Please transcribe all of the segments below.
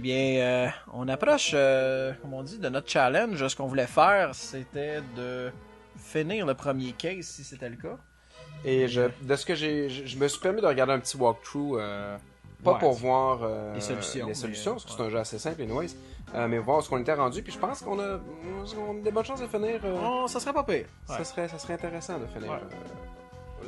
bien, on approche, comme on dit, de notre challenge. Ce qu'on voulait faire, c'était de finir le premier case, si c'était le cas. Et de ce que je me suis permis de regarder un petit walkthrough, pas Ouais, pour voir les solutions, parce que c'est ouais. un jeu assez simple, anyways, mais voir ce qu'on était rendu. Puis je pense qu'on a des bonnes chances de finir. Oh, ça serait pas pire. Ouais. Ça serait intéressant de finir Ouais.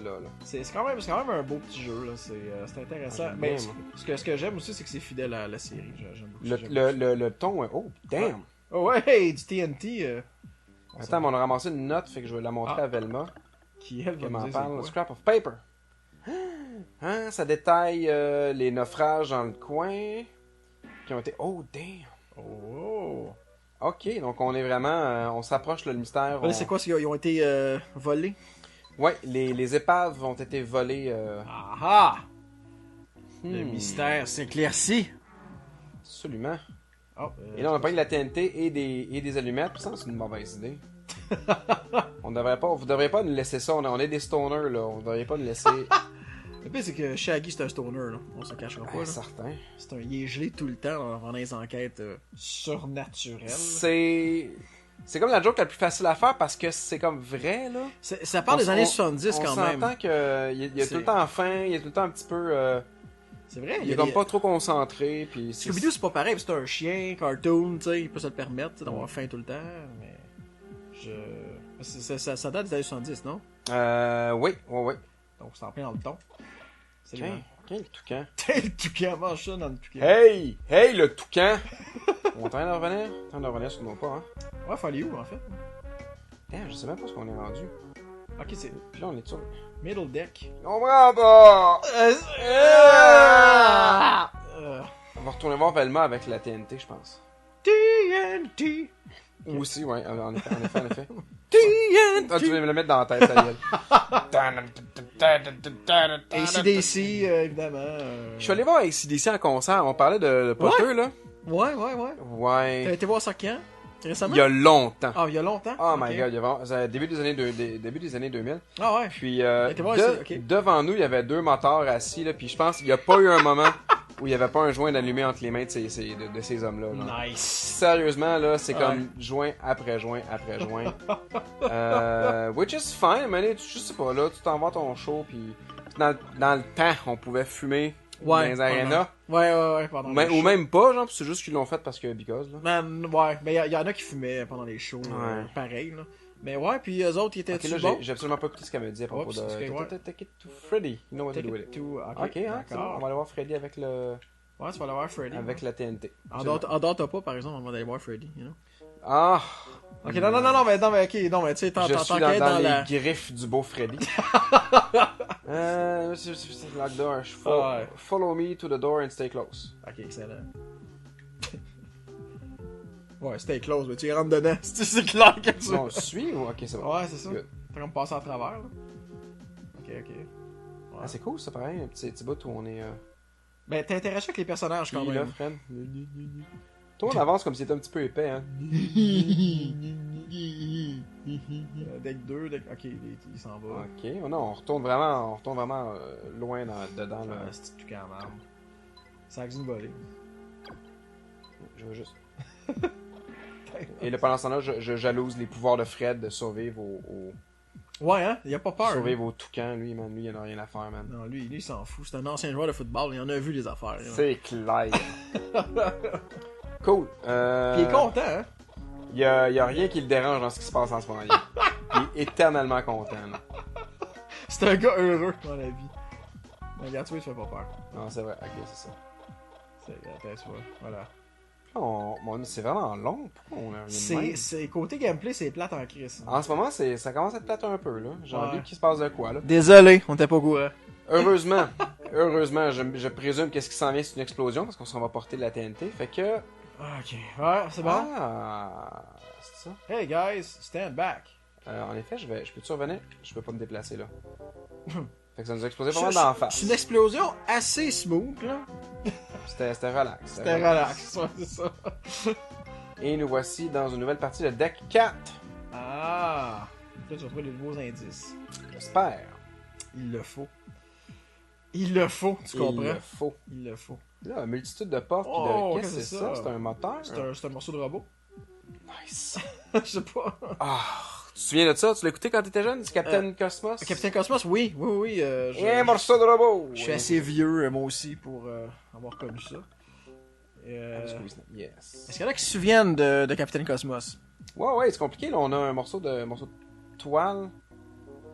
là. C'est quand même un beau petit jeu, là. C'est intéressant. J'aime Mais bien, moi. ce que j'aime aussi, c'est que c'est fidèle à la série. J'aime beaucoup ça. Le ton, oh, damn! Oh, ouais, du TNT. Attends, mais on a ramassé une note, fait que je vais la montrer à Velma. Qui, elle, va Qui me m'en dire parle. c'est quoi. Scrap of paper. Hein, ça détaille les naufrages dans le coin qui ont été... Oh, damn! Oh. Ok, donc on est vraiment... on s'approche, là, le mystère. Là, c'est quoi? Ils ont été volés? Ouais, les épaves ont été volées. Ah ah! Le mystère s'éclaircit. Absolument. Oh, Et là, on a pas eu de la TNT et des allumettes. Puis ça, c'est une mauvaise idée. Vous devriez pas nous laisser ça. On est des stoners, là. On devrait pas nous laisser... Le pire, c'est que Shaggy, c'est un stoner, là. On se cachera pas, là. Certain. Il est gelé tout le temps en des enquêtes surnaturelles. C'est comme la joke la plus facile à faire parce que c'est comme vrai, là. Ça part des années 70 quand même. On s'entend qu'il y a tout le temps faim, il y a tout le temps un petit peu... c'est vrai. il est comme pas trop concentré, puis... Scooby-Doo, c'est pas pareil, c'est un chien, cartoon, tu sais, il peut se le permettre d'avoir faim tout le temps, mais... Ça date des années 70, non? Oui. Donc c'est en plein dans le ton. C'est Quel toucan. le toucan, mange ça dans le toucan. Hey, le toucan! On est en train de revenir? On est en train de revenir sur nos pas, hein? Ouais, fallait où, en fait? Damn, je sais même pas ce qu'on est rendu. Ok, c'est Puis là, on est sur... middle deck. On comprend pas! Euh, On va retourner voir Velma avec la TNT, je pense. TNT! Ou aussi, ouais, en effet. TNT! Ah, tu veux me le mettre dans la tête, ça y est. ACDC, évidemment. Je suis allé voir ACDC en concert. On parlait de Potter, là. Ouais. Ouais. T'as été voir ça quand? Récemment? Il y a longtemps. Ah, il y a longtemps? Oh Ok. my god, il y a vraiment... c'est début des années 2000. Ah ouais. Puis été voir ici, ok. devant nous, il y avait deux motards assis, là. Puis je pense qu'il n'y a pas eu un moment où il n'y avait pas un joint d'allumé entre les mains de ces hommes-là. Là. Nice. Sérieusement, là, c'est Ouais. comme joint après joint après joint. Which is fine, mais je sais pas, là, tu t'en vas à ton show, puis dans le temps, on pouvait fumer dans les arénas. Ouais, pendant les Ou shows. même pas, genre, c'est juste qu'ils l'ont fait parce que because, là. Man, ouais, mais il y en a qui fumaient pendant les shows, Ouais. pareil, là. Mais ouais, puis eux autres, ils étaient Ok, là, bons? j'ai absolument pas écouté ce qu'elle me dit à propos Oups, de... excuse-moi. Take it to Freddy. You know what to Take do with it it. to... Ok, hein, c'est bon. On va aller voir Freddy avec Ouais, tu vas aller voir Freddy. avec la TNT. En dehors, t'as pas, par exemple, on va aller voir Freddy, you know? Ah! Ok, non, mais tu sais, Je suis dans dans les la... griffes du beau Freddy. C'est lock door. Ouais. Follow me to the door and stay close. Ok, excellent. Ouais, stay close, mais tu y rentres dedans, c'est clair que ça. On suit ou... Ok, c'est bon. Ouais, c'est ça. Good. T'as comme passé à travers, là. Ok. Ah, c'est cool, ça, pareil. Un petit bout où on est... Ben, t'es intéressé avec les personnages, quand Puis là, même. Fred. Toi, on avance comme si c'était un petit peu épais, hein. Deck 2, ok, il s'en va. Ok, oh non, on retourne vraiment loin dedans, là. C'est tout quand même. Saxon volé. Je veux juste... Et là, pendant ce temps-là, je jalouse les pouvoirs de Fred de survivre Ouais, hein? Il a pas peur. survivre aux toucans. Lui, man, lui, il en a rien à faire, man. Non, lui, il s'en fout. C'est un ancien joueur de football. Il en a vu des affaires. là. C'est clair. Cool. Puis il est content, hein? Il y a rien qui le dérange dans ce qui se passe en ce moment. Il est éternellement content, là. C'est un gars heureux dans la vie. Mais regarde, tu vois, il se fait pas peur. Non, c'est vrai. Ok, c'est ça. Attends, tu vois. Voilà. C'est vraiment long. Pourquoi on a rien de même? C'est côté gameplay, c'est plate en crise. En ce moment, ça commence à être plate un peu, là. J'ai Ouais. envie qu'il se passe de quoi, là. Désolé, on t'est pas au courant. Heureusement, je présume qu'est-ce qui s'en vient, c'est une explosion, parce qu'on s'en va porter de la TNT. Fait que... Ok, ouais, c'est bon. Ah, c'est ça. Hey guys, stand back. En effet, je peux-tu revenir? Je peux pas me déplacer, là. Fait que ça nous a explosé vraiment d'en face. C'est une explosion assez smooth, là. C'était relax. C'était relax, ouais, c'est ça. Et nous voici dans une nouvelle partie de Deck 4. Ah! Là, tu vas trouver les nouveaux indices. J'espère. Il le faut. Il le faut, tu comprends? Il le faut. Il le faut. Là, une multitude de portes. Oh, Qu'est-ce que c'est ça? C'est un moteur? C'est un morceau de robot. Nice. Je sais pas. Ah, tu te souviens de ça? Tu l'as écouté quand t'étais jeune? C'est Captain Cosmos? Capitaine Cosmos, oui. Et un morceau de robot! Je suis assez vieux, moi aussi, pour avoir connu ça. Yes. Est-ce qu'il y en a qui se souviennent de Capitaine Cosmos? Ouais, c'est compliqué. Là, on a un morceau de toile.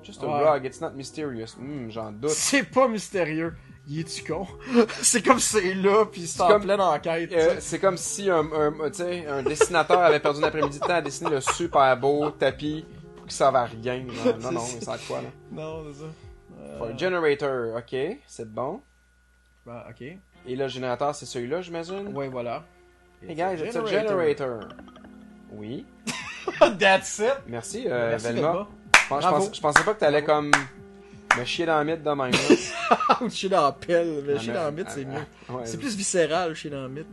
Just a rug, it's not mysterious. J'en doute. C'est pas mystérieux. Il est-tu con? C'est comme c'est là, pis c'est en pleine enquête. C'est comme si un dessinateur avait perdu un après-midi de temps à dessiner le super beau tapis pour qu'il serve à rien. Genre. Non, il sert à quoi, là? Non, c'est ça. For a generator, ok, c'est bon. Ben, ok. Et le générateur, c'est celui-là, j'imagine? Ouais, voilà. Hey guys, it's a generator. Oui. That's it! Merci, Merci, Velma. Je pensais pas que t'allais comme me chier dans la mythe de même, là. Ou chier dans la pelle. Mais chier dans la mythe, c'est mieux. Ouais. C'est plus viscéral, chier dans la mythe.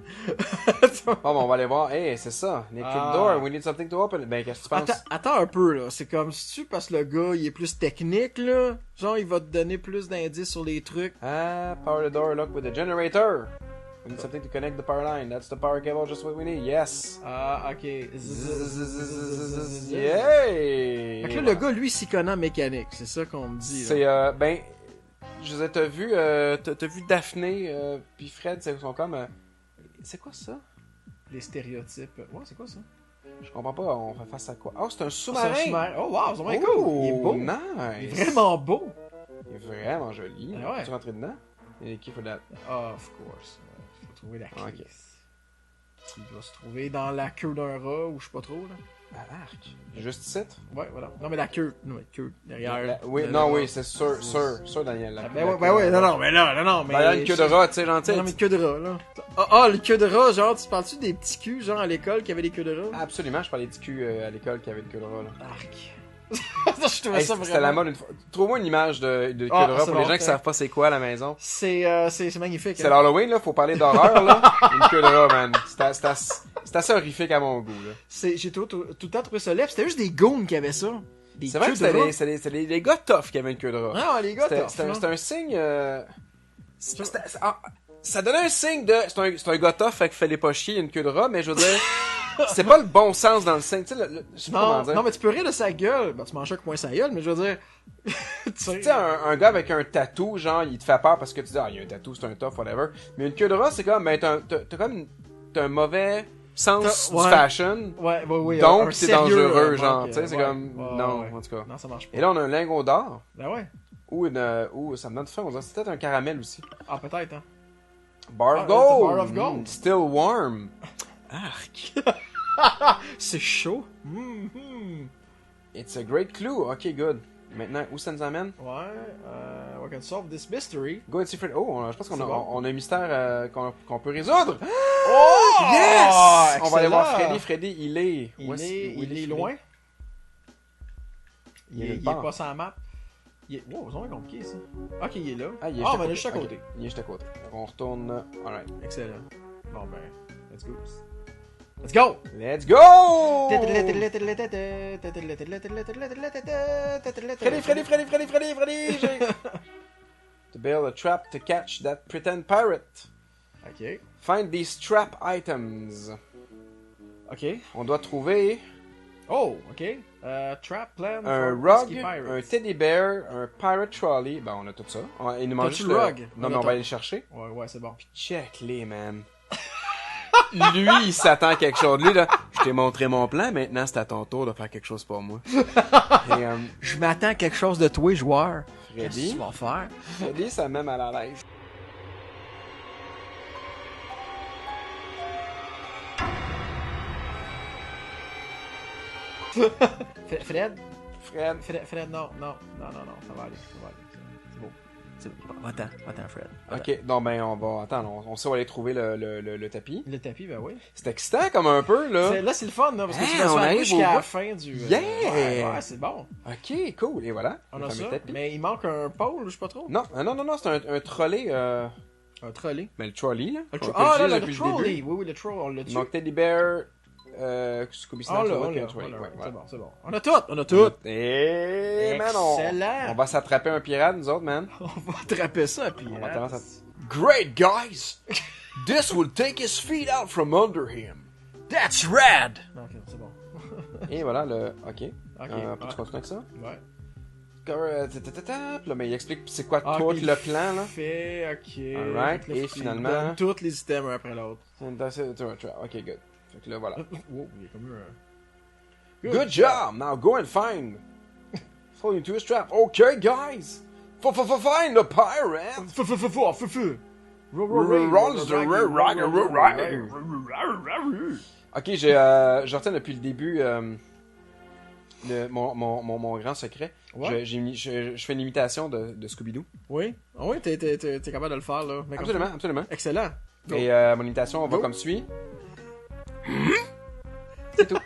On va aller voir. Hey, c'est ça. Need kick door. We need something to open. Ben, qu'est-ce que tu penses? Attends un peu, là. C'est comme si tu, parce que le gars, il est plus technique, là. Genre, il va te donner plus d'indices sur les trucs. Power the door lock with the generator. We need something to connect the power line. That's the power cable, just what we need. Yes. Ok. Yay! Fait que là, le gars, lui, s'y connaît en mécanique. C'est ça qu'on me dit, là. C'est, ben, je vous ai, t'as vu Daphné, puis Fred, ils sont comme, c'est quoi ça? Les stéréotypes. Ouais, c'est quoi ça? Je comprends pas, on fait face à quoi? Oh, c'est un sous-marin! Oh, wow, c'est vraiment cool! Il est beau! Nice! Il est vraiment beau! Il est vraiment joli. Ah ouais. Tu rentres dedans? Il y a qui for that? Of course. Faut trouver la clé. Ok. Il doit se trouver dans la queue d'un rat, ou je sais pas trop, là. À l'arc? Juste ici? Ouais, voilà. Non, mais la queue. Non, mais queue. Derrière. Oui, c'est sûr, Daniel. Ben ouais, non, mais. Ben, il y a une queue de rat, tu sais, gentil. Non, mais queue de rat, là. Ah, le queue de rat, genre, tu parles-tu des petits culs, genre, à l'école, qui avaient des queues de rat? Absolument, je parlais du cul à l'école qui avait une queue de rat, là. Arc. Je trouvais ça vraiment. C'était la mode une fois. Trouve-moi une image de queue de rat pour les gens qui savent pas c'est quoi à la maison. C'est magnifique. C'est l'Halloween, là, faut parler d'horreur, là. Une queue de rat, man. C'est assez horrifique à mon goût, là. J'ai tout le temps trouvé ça laid. C'était juste des goons qui avaient ça. C'est vrai que c'était les gars tough qui avaient une queue de rat. Non, les gars tough. C'était un signe, ça donnait un signe de, c'est un gars tough, fait qu'il fallait pas chier, une queue de rat, mais je veux dire, c'est pas le bon sens dans le signe, tu sais, je sais pas comment dire. Non, mais tu peux rire de sa gueule. Ben, tu manges un point sa gueule, mais je veux dire. Tu sais, un gars avec un tatou, genre, il te fait peur parce que tu dis, il y a un tatou, c'est un tough, whatever. Mais une queue de rat, c'est comme, ben, t'as un mauvais sens du fashion. Ouais. Donc, c'est dangereux, genre, tu sais, c'est comme, non, en tout cas. Non, ça marche pas. Et là, on a un lingot d'or. Ben ouais. Ou ça me donne faim, on dirait que c'est peut-être un caramel aussi. Ah, peut-être, hein. Bar of Gold! Bar of Gold. Still warm. Arc. C'est chaud. It's a great clue. Ok, good. Maintenant, où ça nous amène? Ouais, we can solve this mystery. Go and see Fred. Oh, je pense qu'on a un mystère qu'on peut résoudre. Oh! Yes! Excellent. On va aller voir Freddy. Freddy, il est loin. Il est pas sur la map. Wow, c'est vraiment compliqué ça. Ok, il est là. Ah, mais il est juste à côté. Okay. Il est juste à côté. On retourne. Alright. Excellent. Bon ben, let's go. Let's go! Let's go! Freddy! To build a trap to catch that pretend pirate. Ok. Find these trap items. Ok. On doit trouver... Oh, ok. Trap plan un rug, un teddy bear, un pirate trolley. Ben, on a tout ça. Il nous manque juste le rug. Non, mais on va aller le chercher. Ouais, c'est bon. Puis check les, man. Lui, il s'attend à quelque chose. Lui, là, je t'ai montré mon plan, maintenant c'est à ton tour de faire quelque chose pour moi. Et, je m'attends à quelque chose de toi, joueur. Freddy, qu'est-ce que tu vas faire? Freddy, ça me met mal à l'aise. Fred, non, ça va aller. C'est beau. Va-t'en, Fred. Ok, non, ben, on sait où aller trouver le tapis. Le tapis, ben oui. C'est excitant comme un peu, là. Là, c'est le fun, là, parce que tu vas arriver jusqu'à la fin du... Yeah! Ouais, c'est bon. Ok, cool, et voilà. On a ça, mais il manque un pôle, je sais pas trop. Non, c'est un trolley, Un trolley? Mais le trolley, là. Le trolley! Oui, le trolley, on l'a tué. Donc, Teddy Bear... Scooby Snack, c'est bon. On a tout! Et man, on va s'attraper un pirate, nous autres, man. On va attraper ça, puis. Great, guys! This will take his feet out from under him. That's rad! Ok, c'est bon. Et voilà le. Ok. Ok. Peux-tu continuer avec ça? Ouais. Là, mais il explique c'est quoi Ah, tout ok, le plan, là. Fait, ok. Alright, Puis là, et il finalement- donne tous les items un après l'autre. Ok, good. Fait que là, voilà. Wow, il est comme Good job! Now go and find. Fall into his trap. Okay, guys! Find the pirate! Ok, je retiens depuis le début mon grand secret. Ouais. Je fais une imitation de Scooby-Doo. Oui? Ah oui, t'es capable de le faire, là. Mais comme Absolument, ça. absolument. Excellent. Go. Et mon imitation va Go. comme suit. C'est tout.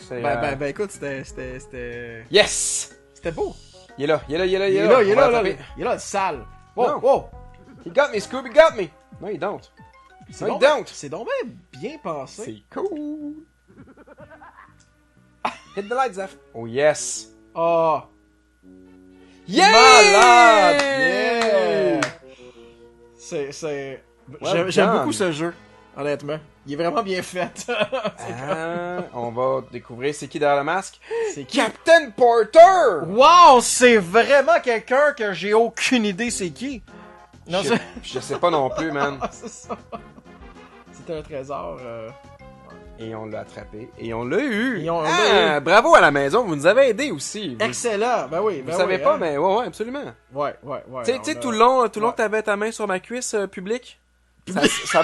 C'est, Ben, écoute, c'était... Yes! C'était beau. Il est là. Il est là, On va l'attraper. il est là, le sale. Wow, Non. wow. He got me, Scooby got me! No, you don't. C'est No, donc, you don't. c'est donc bien pensé. C'est cool. Hit the lights, Zeph. Oh, yes. Oh, Yeah! malade! Yeah! C'est... Well J'aime done. beaucoup ce jeu, honnêtement. Il est vraiment bien fait. On va découvrir c'est qui derrière le masque. C'est qui? Captain Porter! Wow, c'est vraiment quelqu'un que j'ai aucune idée c'est qui. Non, Je sais pas non plus, man. c'est ça. C'était un trésor. Et on l'a attrapé. Et on l'a eu. Et on l'a Bravo à la maison, vous nous avez aidés aussi. Vous, Excellent. Ben oui. vous savez pas, mais ouais, absolument. Ouais. Tu sais, tout le long, t'avais ta main sur ma cuisse publique.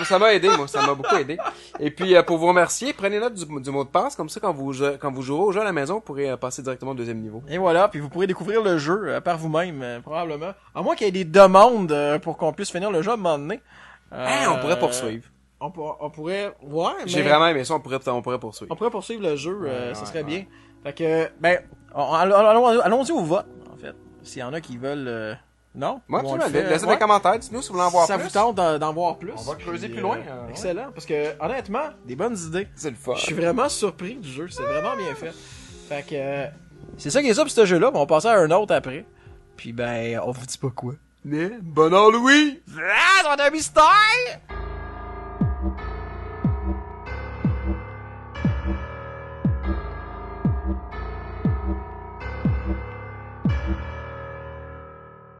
Ça m'a aidé, moi. Ça m'a beaucoup aidé. Et puis, pour vous remercier, prenez note du mot de passe. Comme ça, quand vous jouerez au jeu à la maison, vous pourrez passer directement au deuxième niveau. Et voilà, puis vous pourrez découvrir le jeu par vous-même, probablement. À moins qu'il y ait des demandes pour qu'on puisse finir le jeu à un moment donné. On pourrait poursuivre. On pourrait... Ouais, mais... J'ai vraiment aimé ça, on pourrait poursuivre. On pourrait poursuivre le jeu, ça serait ouais. bien. Fait que, ben, allons-y au vote, en fait. S'il y en a qui veulent... Non? Moi, Ou on absolument. le fait, Laissez ouais. des commentaires, dites-nous si vous voulez en voir Ça plus. vous tente d'en voir plus. On va creuser Puis, plus loin. Excellent, parce que, honnêtement, des bonnes idées. C'est le fun. Je suis vraiment surpris du jeu, c'est vraiment bien fait. Fait que, c'est ça qui est ça pour ce jeu-là, on va passer à un autre après. Puis ben, on vous dit pas quoi. Mais, bon Halloween! Ah, on a un mystère!